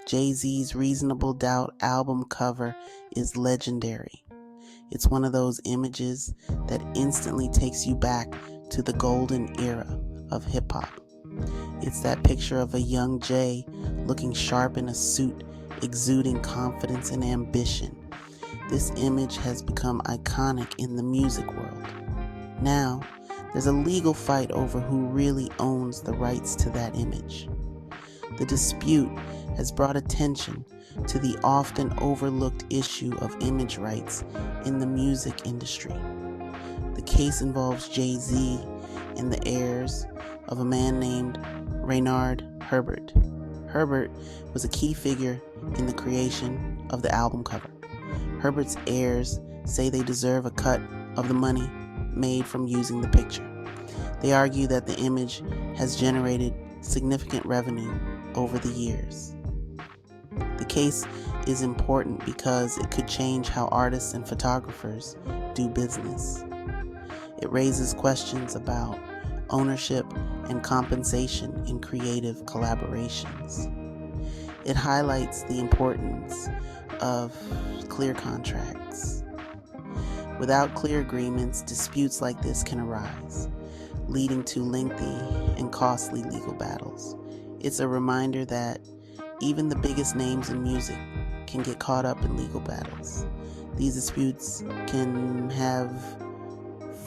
Jay-Z's Reasonable Doubt album cover is legendary. It's one of those images that instantly takes you back to the golden era of hip-hop. It's that picture of a young Jay looking sharp in a suit, exuding confidence and ambition. This image has become iconic in the music world. Now, there's a legal fight over who really owns the rights to that image. The dispute has brought attention to the often overlooked issue of image rights in the music industry. The case involves Jay-Z and the heirs of a man named Raynard Herbert. Herbert was a key figure in the creation of the album cover. Herbert's heirs say they deserve a cut of the money made from using the picture. They argue that the image has generated significant revenue over the years. The case is important because it could change how artists and photographers do business. It raises questions about ownership and compensation in creative collaborations. It highlights the importance of clear contracts. Without clear agreements, disputes like this can arise, leading to lengthy and costly legal battles. It's a reminder that even the biggest names in music can get caught up in legal battles. These disputes can have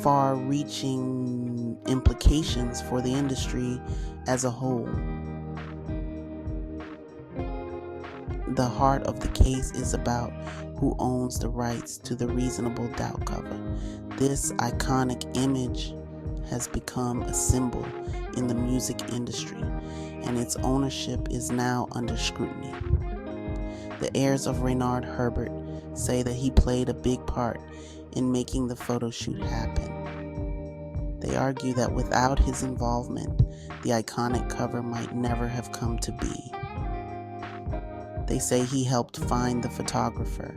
far-reaching implications for the industry as a whole. The heart of the case is about who owns the rights to the Reasonable Doubt cover. This iconic image has become a symbol in the music industry, and its ownership is now under scrutiny. The heirs of Raynard Herbert say that he played a big part in making the photo shoot happen. They argue that without his involvement, the iconic cover might never have come to be. They say he helped find the photographer,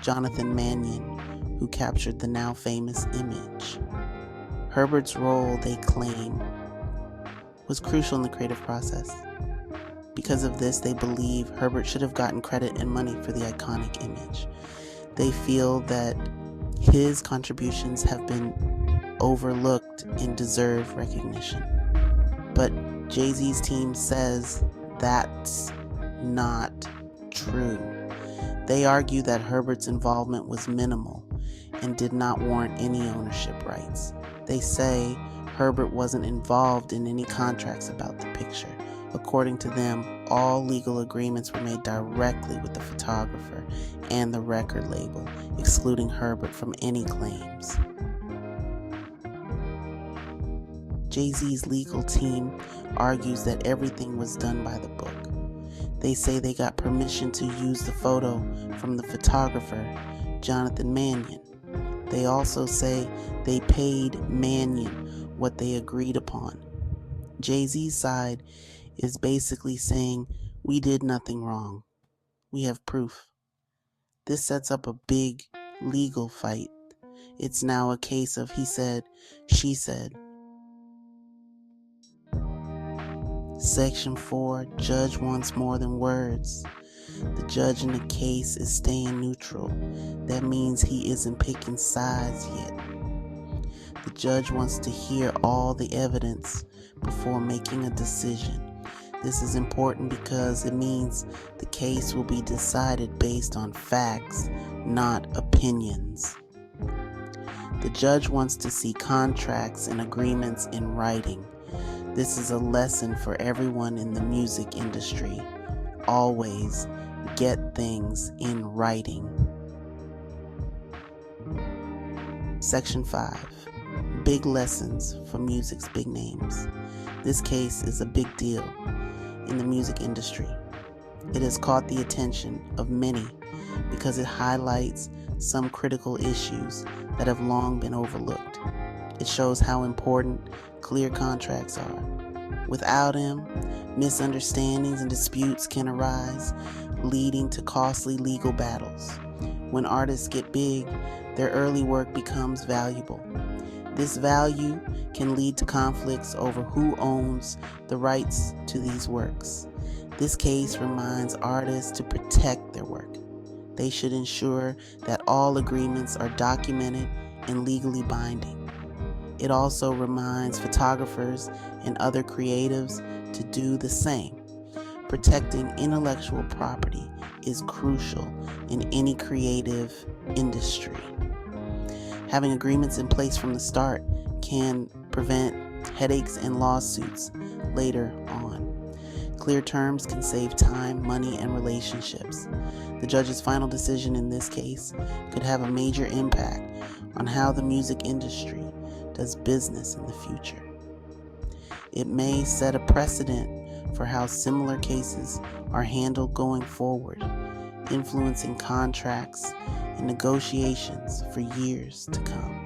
Jonathan Mannion, who captured the now famous image. Herbert's role, they claim, was crucial in the creative process. Because of this, they believe Herbert should have gotten credit and money for the iconic image. They feel that his contributions have been overlooked and deserve recognition. But Jay-Z's team says that's not true. They argue that Herbert's involvement was minimal and did not warrant any ownership rights. They say Herbert wasn't involved in any contracts about the picture. According to them, all legal agreements were made directly with the photographer and the record label, excluding Herbert from any claims. Jay-Z's legal team argues that everything was done by the book. They say they got permission to use the photo from the photographer, Jonathan Mannion. They also say they paid Mannion what they agreed upon. Jay-Z's side is basically saying, we did nothing wrong. We have proof. This sets up a big legal fight. It's now a case of he said, she said. Section 4, judge wants more than words. The judge in the case is staying neutral. That means he isn't picking sides yet. The judge wants to hear all the evidence before making a decision. This is important because it means the case will be decided based on facts, not opinions. The judge wants to see contracts and agreements in writing. This is a lesson for everyone in the music industry. Always get things in writing. Section 5. Big lessons for music's big names. This case is a big deal in the music industry. It has caught the attention of many because it highlights some critical issues that have long been overlooked. It shows how important clear contracts are. Without them, misunderstandings and disputes can arise, leading to costly legal battles. When artists get big, their early work becomes valuable. This value can lead to conflicts over who owns the rights to these works. This case reminds artists to protect their work. They should ensure that all agreements are documented and legally binding. It also reminds photographers and other creatives to do the same. Protecting intellectual property is crucial in any creative industry. Having agreements in place from the start can prevent headaches and lawsuits later on. Clear terms can save time, money, and relationships. The judge's final decision in this case could have a major impact on how the music industry does business in the future. It may set a precedent for how similar cases are handled going forward, influencing contracts and negotiations for years to come.